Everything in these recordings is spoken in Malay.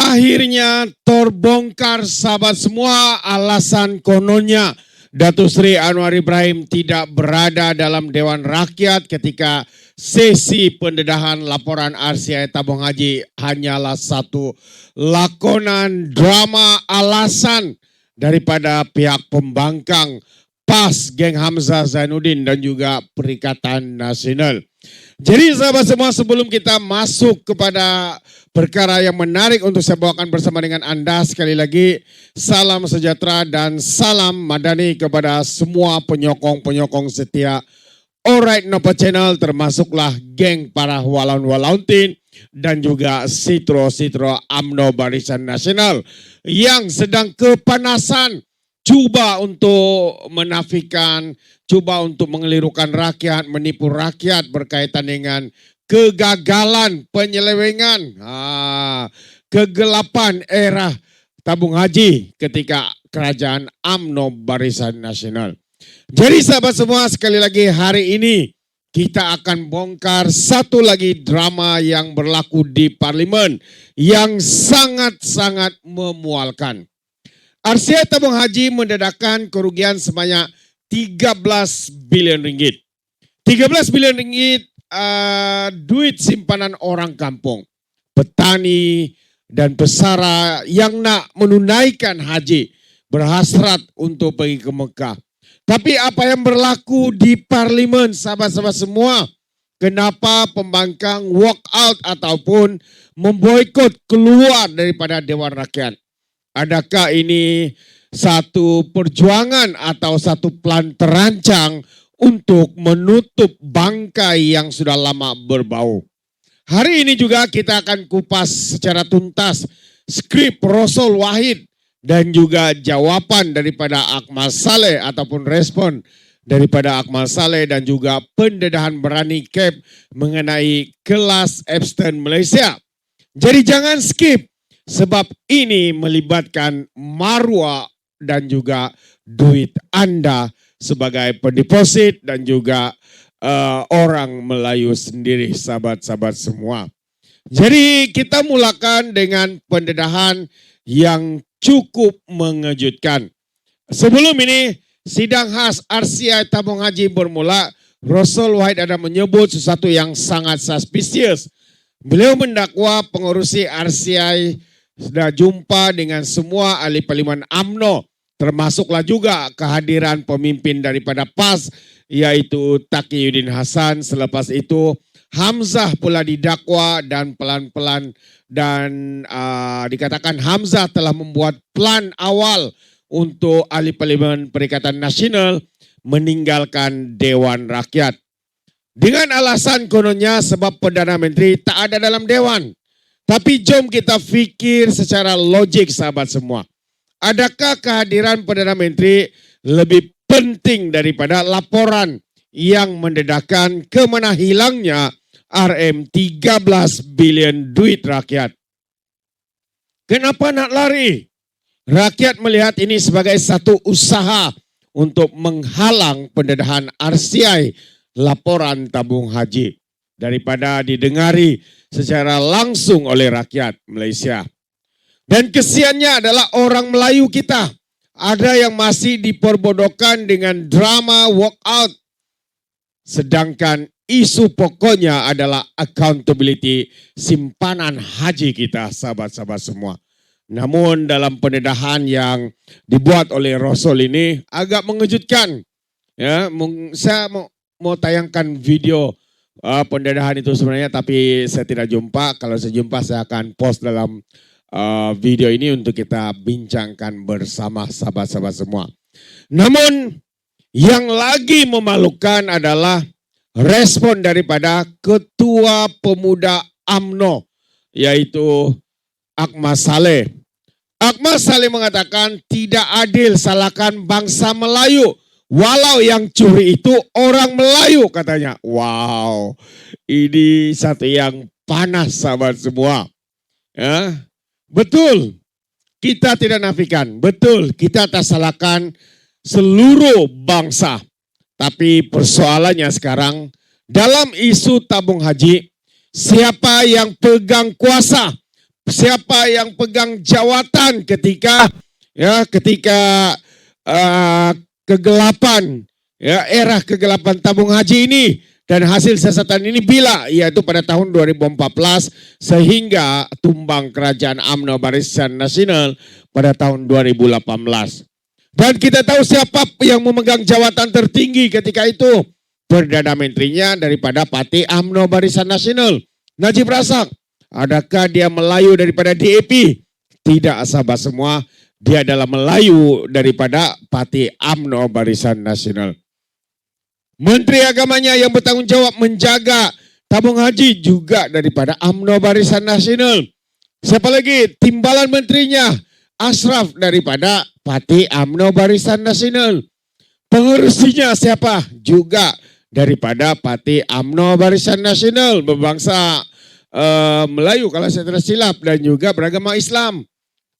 Akhirnya terbongkar sahabat semua alasan kononnya Datuk Seri Anwar Ibrahim tidak berada dalam Dewan Rakyat ketika sesi pendedahan laporan RCI Tabung Haji hanyalah satu lakonan drama alasan daripada pihak pembangkang PAS Geng Hamzah Zainuddin dan juga Perikatan Nasional. Jadi sahabat semua, sebelum kita masuk kepada perkara yang menarik untuk saya bawakan bersama dengan Anda, sekali lagi salam sejahtera dan salam madani kepada semua penyokong-penyokong setia Alright Napa Channel, termasuklah geng para walaun-walauntin dan juga sitro-sitro UMNO Barisan Nasional yang sedang kepanasan, coba untuk menafikan, coba untuk mengelirukan rakyat, menipu rakyat berkaitan dengan kegagalan penyelewengan, kegelapan era tabung haji ketika kerajaan UMNO Barisan Nasional. Jadi sahabat semua, sekali lagi hari ini kita akan bongkar satu lagi drama yang berlaku di Parlimen yang sangat-sangat memualkan. RCI Tabung Haji mendedahkan kerugian sebanyak 13 bilion ringgit. 13 bilion ringgit duit simpanan orang kampung, petani dan pesara yang nak menunaikan haji, berhasrat untuk pergi ke Mekah. Tapi apa yang berlaku di Parlimen sahabat-sahabat semua? Kenapa pembangkang walk out ataupun memboikot keluar daripada Dewan Rakyat? Adakah ini satu perjuangan atau satu plan terancang untuk menutup bangkai yang sudah lama berbau? Hari ini juga kita akan kupas secara tuntas skrip Rasul Wahid dan juga jawaban daripada Akmal Saleh ataupun respon daripada Akmal Saleh dan juga pendedahan berani Cap mengenai kelas Epstein Malaysia. Jadi jangan skip, sebab ini melibatkan maruah dan juga duit Anda sebagai pendeposit dan juga orang Melayu sendiri, sahabat-sahabat semua. Jadi kita mulakan dengan pendedahan yang cukup mengejutkan. Sebelum ini, sidang khas RCI Tabung Haji bermula, Rasul Wahid ada menyebut sesuatu yang sangat suspicious. Beliau mendakwa pengurusi RCI sudah jumpa dengan semua ahli parlimen UMNO, termasuklah juga kehadiran pemimpin daripada PAS, yaitu Taqiyuddin Hasan. Selepas itu Hamzah pula didakwa dan pelan-pelan dan dikatakan Hamzah telah membuat plan awal untuk ahli parlimen Perikatan Nasional meninggalkan Dewan Rakyat. Dengan alasan kononnya sebab Perdana Menteri tak ada dalam Dewan. Tapi jom kita fikir secara logik sahabat semua. Adakah kehadiran Perdana Menteri lebih penting daripada laporan yang mendedahkan kemana hilangnya RM13 bilion duit rakyat? Kenapa nak lari? Rakyat melihat ini sebagai satu usaha untuk menghalang pendedahan RCI laporan tabung haji daripada didengari secara langsung oleh rakyat Malaysia. Dan kesiannya adalah orang Melayu kita. Ada yang masih diperbodohkan dengan drama walkout. Sedangkan isu pokoknya adalah accountability simpanan haji kita, sahabat-sahabat semua. Namun dalam pendedahan yang dibuat oleh Rasul ini agak mengejutkan. Ya, saya mau tayangkan video pendedahan itu sebenarnya, tapi saya tidak jumpa. Kalau saya jumpa saya akan post dalam video ini untuk kita bincangkan bersama sahabat-sahabat semua. Namun yang lagi memalukan adalah respon daripada Ketua Pemuda UMNO, yaitu Akmal Saleh. Akmal Saleh mengatakan tidak adil salahkan bangsa Melayu, walau yang curi itu orang Melayu katanya. Wow, ini satu yang panas sahabat semua. Ya. Betul, kita tidak nafikan. Betul, kita tak salahkan seluruh bangsa. Tapi persoalannya sekarang dalam isu tabung haji, siapa yang pegang kuasa, siapa yang pegang jawatan ketika uh, kegelapan, era kegelapan tabung haji ini dan hasil siasatan ini bila yaitu pada tahun 2014 sehingga tumbang kerajaan UMNO Barisan Nasional pada tahun 2018. Dan kita tahu siapa yang memegang jawatan tertinggi ketika itu. Perdana Menterinya daripada Parti UMNO Barisan Nasional, Najib Razak. Adakah dia Melayu daripada DAP? Tidak, sahabat semua. Dia adalah Melayu daripada Parti UMNO Barisan Nasional. Menteri agamanya yang bertanggung jawab menjaga tabung haji juga daripada UMNO Barisan Nasional. Siapa lagi? Timbalan menterinya Ashraf daripada Parti UMNO Barisan Nasional. Pengerusinya siapa? Juga daripada Parti UMNO Barisan Nasional berbangsa Melayu kalau saya tidak silap dan juga beragama Islam.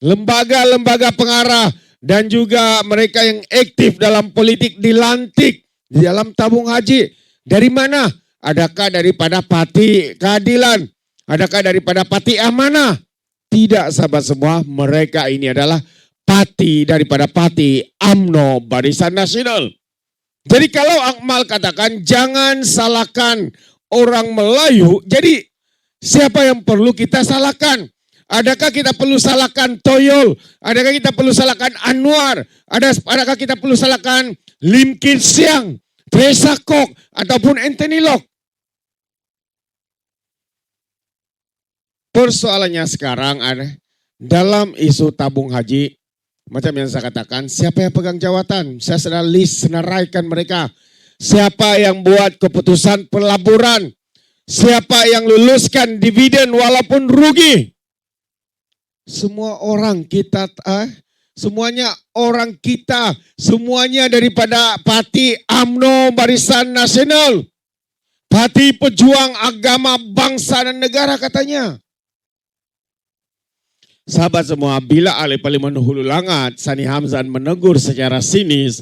Lembaga-lembaga pengarah dan juga mereka yang aktif dalam politik dilantik di dalam tabung haji. Dari mana? Adakah daripada Parti Keadilan? Adakah daripada Parti Amanah? Tidak, sahabat semua. Mereka ini adalah daripada Parti UMNO Barisan Nasional. Jadi kalau Akmal katakan jangan salahkan orang Melayu, jadi siapa yang perlu kita salahkan? Adakah kita perlu salahkan Toyol? Adakah kita perlu salahkan Anwar? Adakah kita perlu salahkan Lim Kim Siang, Teresa Kok, ataupun Anthony Locke? Persoalannya sekarang ada dalam isu tabung haji, macam yang saya katakan, siapa yang pegang jawatan? Saya sudah senaraikan mereka. Siapa yang buat keputusan pelaburan? Siapa yang luluskan dividen walaupun rugi? Semua orang kita, semuanya orang kita, semuanya daripada Parti UMNO Barisan Nasional. Parti Pejuang Agama Bangsa dan Negara katanya. Sahabat semua, bila ahli Parlimen Hulu Langat, Sani Hamzan menegur secara sinis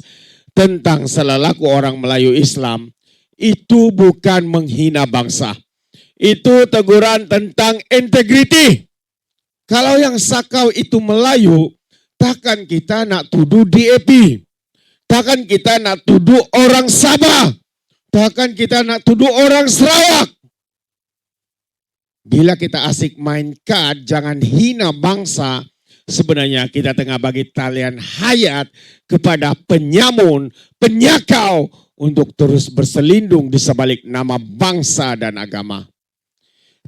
tentang selelaku orang Melayu Islam, itu bukan menghina bangsa. Itu teguran tentang integriti. Kalau yang sakau itu Melayu, takkan kita nak tuduh DAP. Takkan kita nak tuduh orang Sabah. Takkan kita nak tuduh orang Sarawak. Bila kita asik main kad, jangan hina bangsa. Sebenarnya kita tengah bagi talian hayat kepada penyamun, penyakau untuk terus berselindung di sebalik nama bangsa dan agama.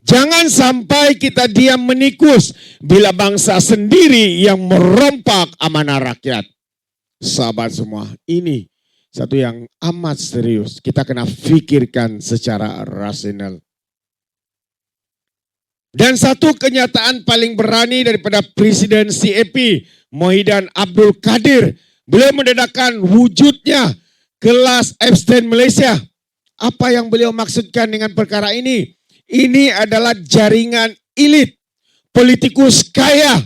Jangan sampai kita diam menikus bila bangsa sendiri yang merompak amanah rakyat. Sahabat semua, ini satu yang amat serius. Kita kena fikirkan secara rasional. Dan satu kenyataan paling berani daripada Presiden CAP, Mohidan Abdul Kadir. Beliau mendedahkan wujudnya kelas Epstein Malaysia. Apa yang beliau maksudkan dengan perkara ini? Ini adalah jaringan elit, politikus kaya,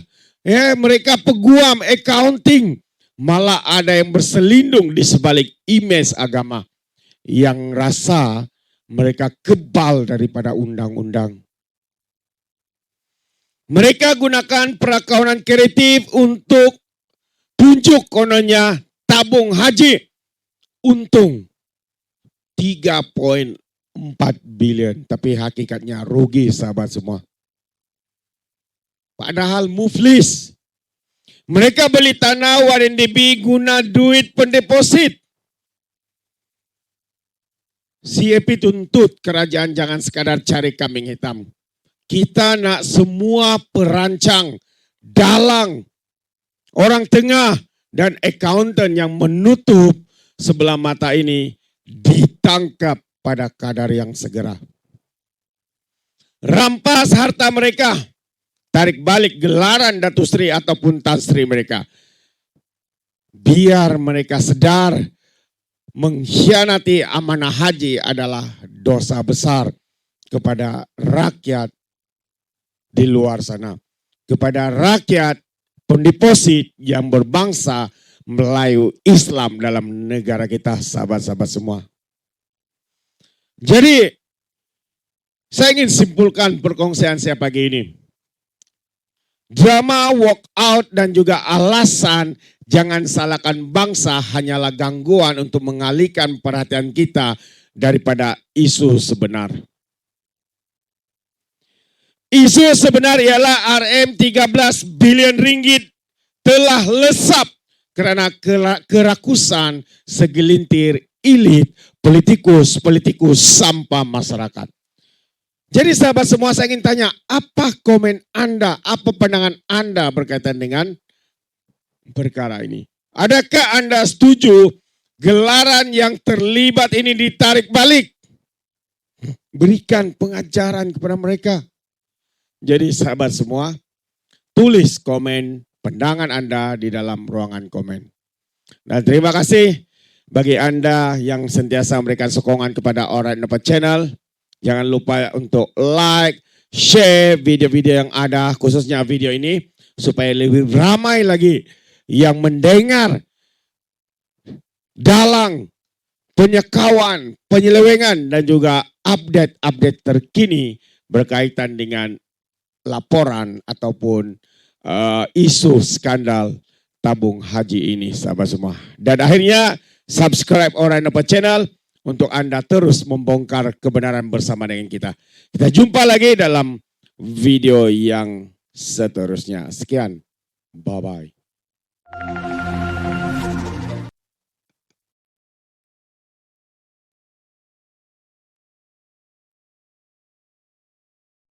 mereka peguam, accounting, malah ada yang berselindung di sebalik imej agama yang rasa mereka kebal daripada undang-undang. Mereka gunakan perakaunan kreatif untuk tunjuk kononnya tabung haji untung 3,4 bilion, tapi hakikatnya rugi, sahabat semua. Padahal muflis. Mereka beli tanah WNDB guna duit pendeposit. CAP tuntut kerajaan jangan sekadar cari kambing hitam. Kita nak semua perancang, dalang, orang tengah dan accountant yang menutup sebelah mata ini ditangkap pada kadar yang segera. Rampas harta mereka, tarik balik gelaran Datuk Seri ataupun Tan Sri mereka. Biar mereka sedar mengkhianati amanah haji adalah dosa besar kepada rakyat di luar sana. Kepada rakyat pendeposit yang berbangsa Melayu Islam dalam negara kita, sahabat-sahabat semua. Jadi, saya ingin simpulkan perkongsian saya pagi ini. Drama, walkout, dan juga alasan jangan salahkan bangsa hanyalah gangguan untuk mengalihkan perhatian kita daripada isu sebenar. Isu sebenar ialah RM13 bilion ringgit telah lesap kerana kerakusan segelintir elit politikus sampah masyarakat. Jadi sahabat semua, saya ingin tanya, apa komen Anda, apa pandangan Anda berkaitan dengan perkara ini? Adakah Anda setuju gelaran yang terlibat ini ditarik balik? Berikan pengajaran kepada mereka. Jadi sahabat semua, tulis komen pandangan Anda di dalam ruangan komen. Dan terima kasih bagi Anda yang sentiasa memberikan sokongan kepada Alright Dapat Channel. Jangan lupa untuk like, share video-video yang ada, khususnya video ini, supaya lebih ramai lagi yang mendengar dalang, penyekawan, penyelewengan, dan juga update-update terkini berkaitan dengan laporan ataupun isu skandal tabung haji ini, sahabat semua. Dan akhirnya, subscribe Alright Dapat Channel untuk Anda terus membongkar kebenaran bersama dengan kita. Kita jumpa lagi dalam video yang seterusnya. Sekian. Bye-bye.